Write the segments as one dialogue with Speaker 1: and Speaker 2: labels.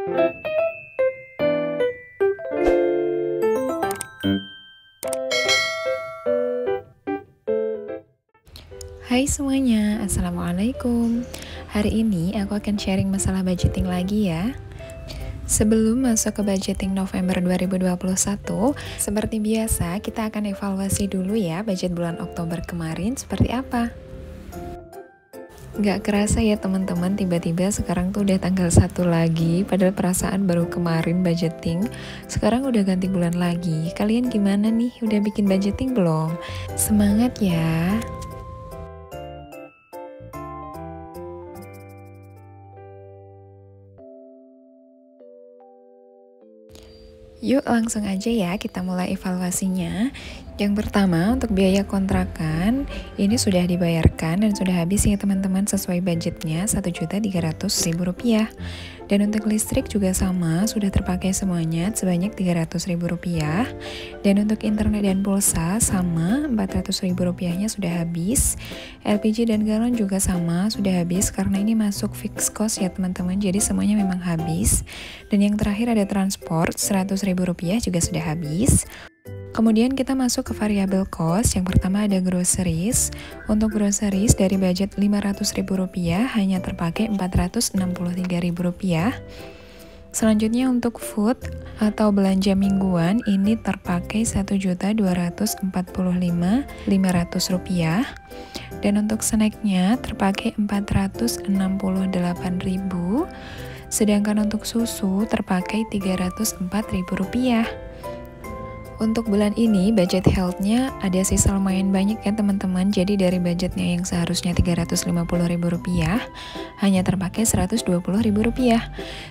Speaker 1: Hai semuanya, Assalamualaikum. Hari ini aku akan sharing masalah budgeting lagi ya. Sebelum masuk ke budgeting November 2021, seperti biasa kita akan evaluasi dulu ya budget bulan Oktober kemarin seperti apa. Gak kerasa ya teman-teman, tiba-tiba sekarang tuh udah tanggal 1 lagi, padahal perasaan baru kemarin budgeting, sekarang udah ganti bulan lagi. Kalian gimana nih, udah bikin budgeting belum? Semangat ya! Yuk langsung aja ya kita mulai evaluasinya. Yang pertama untuk biaya kontrakan, ini sudah dibayarkan dan sudah habis ya teman-teman sesuai budgetnya Rp1.300.000. Dan untuk listrik juga sama, sudah terpakai semuanya sebanyak Rp300.000. Dan untuk internet dan pulsa sama, Rp400.000-nya sudah habis. LPG dan galon juga sama, sudah habis karena ini masuk fixed cost ya teman-teman, jadi semuanya memang habis. Dan yang terakhir ada transport, Rp100.000 juga sudah habis. Kemudian kita masuk ke variable cost. Yang pertama ada groceries. Untuk groceries dari budget Rp500.000 hanya terpakai Rp463.000. Selanjutnya untuk food atau belanja mingguan ini terpakai Rp1.245.500. Dan untuk snacknya terpakai Rp468.000. Sedangkan untuk susu terpakai Rp304.000. Untuk bulan ini budget health-nya ada sisa lumayan banyak ya teman-teman. Jadi dari budgetnya yang seharusnya Rp350.000 hanya terpakai Rp120.000.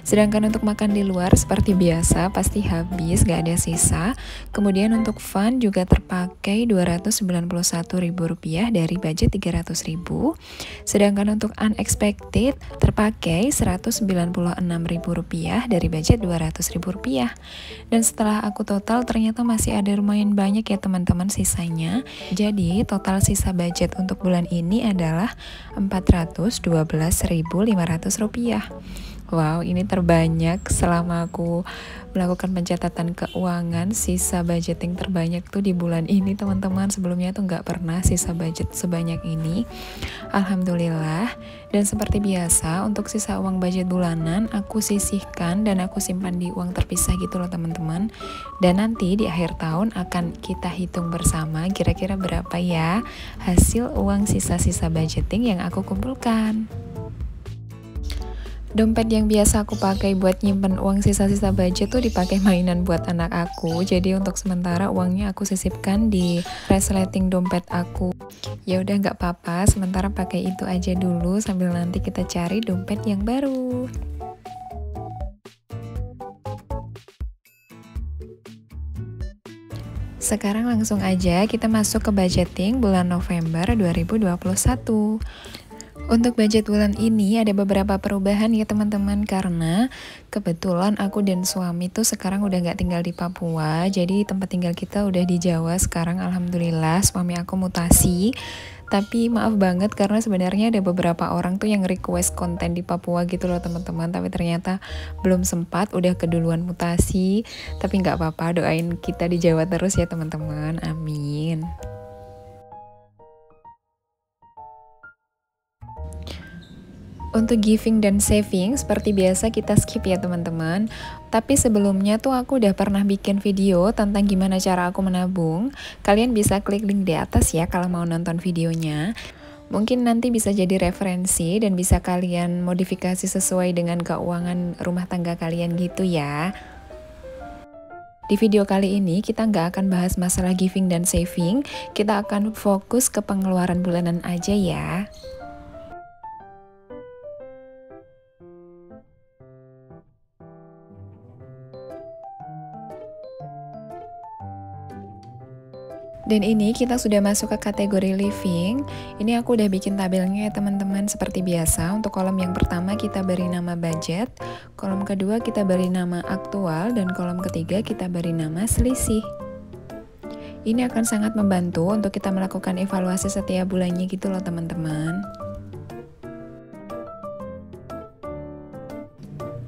Speaker 1: Sedangkan untuk makan di luar seperti biasa pasti habis, gak ada sisa. Kemudian untuk fun juga terpakai Rp291.000 dari budget Rp300.000. Sedangkan untuk unexpected terpakai Rp196.000 dari budget Rp200.000. Dan setelah aku total ternyata masih ada lumayan banyak ya teman-teman sisanya. Jadi total sisa budget untuk bulan ini adalah Rp412.500. Wow, ini terbanyak selama aku melakukan pencatatan keuangan. Sisa budgeting terbanyak tuh di bulan ini teman-teman. Sebelumnya tuh nggak pernah sisa budget sebanyak ini. Alhamdulillah. Dan seperti biasa untuk sisa uang budget bulanan aku sisihkan dan aku simpan di uang terpisah gitu loh teman-teman. Dan nanti di akhir tahun akan kita hitung bersama kira-kira berapa ya hasil uang sisa-sisa budgeting yang aku kumpulkan. Dompet yang biasa aku pakai buat nyimpen uang sisa-sisa budget tuh dipakai mainan buat anak aku. Jadi untuk sementara uangnya aku sisipkan di resleting dompet aku. Ya udah nggak apa-apa, sementara pakai itu aja dulu sambil nanti kita cari dompet yang baru. Sekarang langsung aja kita masuk ke budgeting bulan November 2021. Untuk budget bulan ini ada beberapa perubahan ya teman-teman, karena kebetulan aku dan suami tuh sekarang udah gak tinggal di Papua. Jadi tempat tinggal kita udah di Jawa sekarang, alhamdulillah. Suami aku mutasi. Tapi maaf banget karena sebenarnya ada beberapa orang tuh yang request konten di Papua gitu loh teman-teman. Tapi ternyata belum sempat, udah keduluan mutasi. Tapi gak apa-apa, doain kita di Jawa terus ya teman-teman, amin. Untuk giving dan saving, seperti biasa kita skip ya teman-teman. Tapi sebelumnya tuh aku udah pernah bikin video tentang gimana cara aku menabung. Kalian bisa klik link di atas ya kalau mau nonton videonya. Mungkin nanti bisa jadi referensi dan bisa kalian modifikasi sesuai dengan keuangan rumah tangga kalian gitu ya. Di video kali ini kita nggak akan bahas masalah giving dan saving. Kita akan fokus ke pengeluaran bulanan aja ya. Dan ini kita sudah masuk ke kategori living. Ini aku udah bikin tabelnya ya teman-teman, seperti biasa. Untuk kolom yang pertama kita beri nama budget, kolom kedua kita beri nama aktual, dan kolom ketiga kita beri nama selisih. Ini akan sangat membantu untuk kita melakukan evaluasi setiap bulannya gitu loh teman-teman.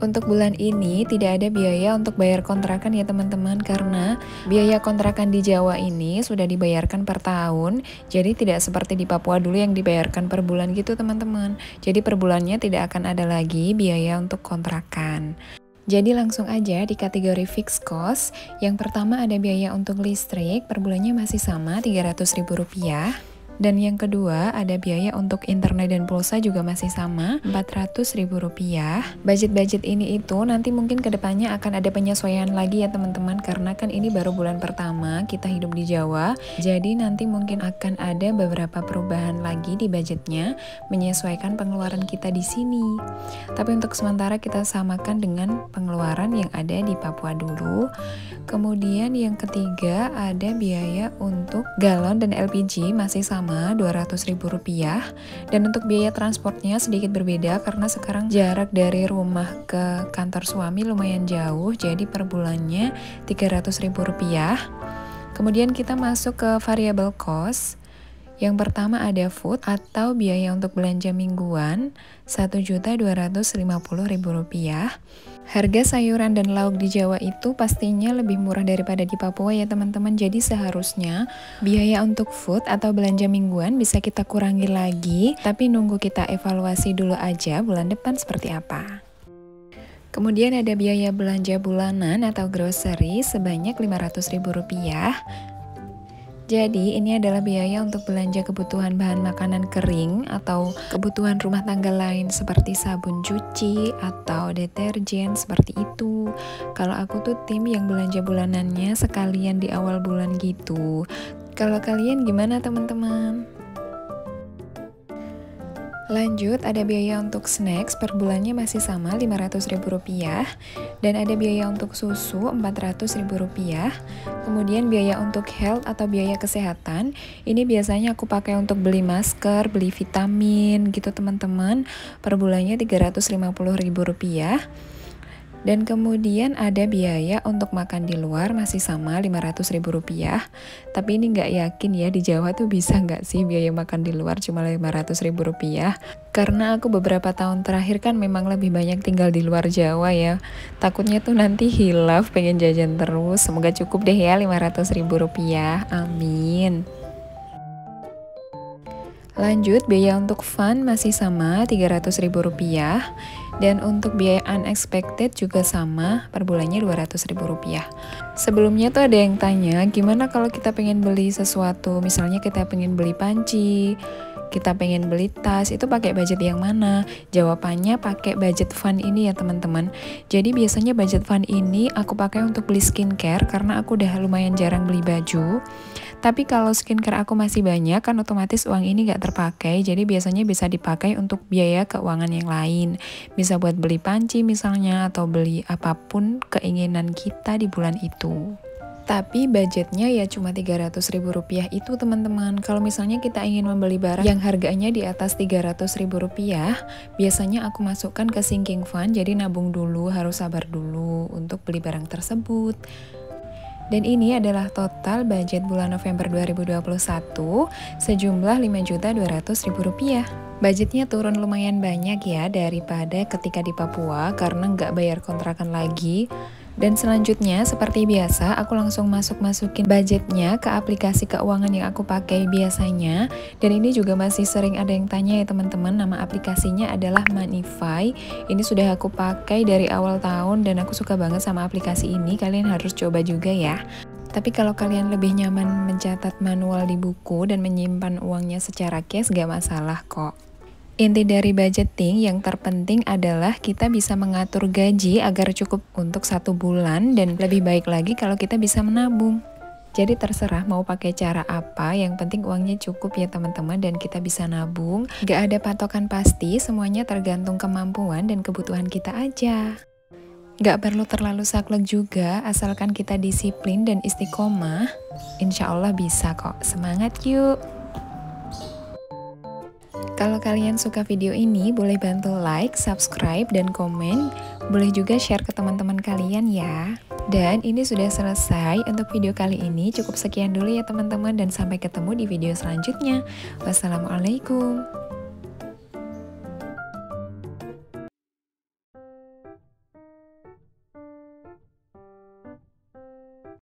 Speaker 1: Untuk bulan ini tidak ada biaya untuk bayar kontrakan ya teman-teman, karena biaya kontrakan di Jawa ini sudah dibayarkan per tahun. Jadi tidak seperti di Papua dulu yang dibayarkan per bulan gitu teman-teman. Jadi per bulannya tidak akan ada lagi biaya untuk kontrakan. Jadi langsung aja di kategori fixed cost. Yang pertama ada biaya untuk listrik, per bulannya masih sama Rp300.000. Dan yang kedua, ada biaya untuk internet dan pulsa juga masih sama, Rp400.000. Budget-budget ini itu nanti mungkin kedepannya akan ada penyesuaian lagi ya teman-teman, karena kan ini baru bulan pertama kita hidup di Jawa. Jadi nanti mungkin akan ada beberapa perubahan lagi di budgetnya, menyesuaikan pengeluaran kita di sini. Tapi untuk sementara kita samakan dengan pengeluaran yang ada di Papua dulu. Kemudian yang ketiga ada biaya untuk galon dan LPG masih sama Rp200.000, dan untuk biaya transportnya sedikit berbeda karena sekarang jarak dari rumah ke kantor suami lumayan jauh, jadi per bulannya Rp300.000. Kemudian kita masuk ke variable cost. Yang pertama ada food atau biaya untuk belanja mingguan Rp1.250.000. Harga sayuran dan lauk di Jawa itu pastinya lebih murah daripada di Papua ya teman-teman. Jadi seharusnya biaya untuk food atau belanja mingguan bisa kita kurangi lagi, tapi nunggu kita evaluasi dulu aja bulan depan seperti apa. Kemudian ada biaya belanja bulanan atau grocery sebanyak Rp500.000. Jadi ini adalah biaya untuk belanja kebutuhan bahan makanan kering atau kebutuhan rumah tangga lain seperti sabun cuci atau deterjen seperti itu. Kalau aku tuh tim yang belanja bulanannya sekalian di awal bulan gitu. Kalau kalian gimana teman-teman? Lanjut, ada biaya untuk snacks per bulannya masih sama Rp500.000, dan ada biaya untuk susu Rp400.000. Kemudian biaya untuk health atau biaya kesehatan, ini biasanya aku pakai untuk beli masker, beli vitamin gitu teman-teman, per bulannya Rp350.000. Dan kemudian ada biaya untuk makan di luar masih sama Rp500.000. Tapi ini nggak yakin ya di Jawa tuh bisa nggak sih biaya makan di luar cuma Rp500.000. Karena aku beberapa tahun terakhir kan memang lebih banyak tinggal di luar Jawa ya. Takutnya tuh nanti hilaf pengen jajan terus. Semoga cukup deh ya Rp500.000. Amin. Lanjut, biaya untuk fun masih sama Rp300.000, dan untuk biaya unexpected juga sama, per bulannya Rp200.000. Sebelumnya tuh ada yang tanya, gimana kalau kita pengen beli sesuatu, misalnya kita pengen beli panci, kita pengen beli tas, itu pakai budget yang mana? Jawabannya pakai budget fund ini ya teman-teman. Jadi biasanya budget fund ini aku pakai untuk beli skincare karena aku udah lumayan jarang beli baju. Tapi kalau skincare aku masih banyak kan otomatis uang ini gak terpakai, jadi biasanya bisa dipakai untuk biaya keuangan yang lain. Bisa buat beli panci misalnya, atau beli apapun keinginan kita di bulan itu. Tapi budgetnya ya cuma Rp300.000 itu teman-teman. Kalau misalnya kita ingin membeli barang yang harganya di atas Rp300.000, biasanya aku masukkan ke sinking fund, jadi nabung dulu, harus sabar dulu untuk beli barang tersebut. Dan ini adalah total budget bulan November 2021 sejumlah Rp5.200.000. Budgetnya turun lumayan banyak ya daripada ketika di Papua karena nggak bayar kontrakan lagi. Dan selanjutnya seperti biasa aku langsung masukin budgetnya ke aplikasi keuangan yang aku pakai biasanya. Dan ini juga masih sering ada yang tanya ya teman-teman, nama aplikasinya adalah Moneyfy. Ini sudah aku pakai dari awal tahun dan aku suka banget sama aplikasi ini, kalian harus coba juga ya. Tapi kalau kalian lebih nyaman mencatat manual di buku dan menyimpan uangnya secara cash, gak masalah kok. Inti dari budgeting yang terpenting adalah kita bisa mengatur gaji agar cukup untuk 1 bulan, dan lebih baik lagi kalau kita bisa menabung. Jadi terserah mau pakai cara apa, yang penting uangnya cukup ya teman-teman dan kita bisa nabung. Gak ada patokan pasti, semuanya tergantung kemampuan dan kebutuhan kita aja. Gak perlu terlalu saklek juga, asalkan kita disiplin dan istiqomah, insya Allah bisa kok. Semangat yuk! Kalau kalian suka video ini, boleh bantu like, subscribe, dan komen. Boleh juga share ke teman-teman kalian ya. Dan ini sudah selesai untuk video kali ini. Cukup sekian dulu ya teman-teman, dan sampai ketemu di video selanjutnya. Wassalamualaikum.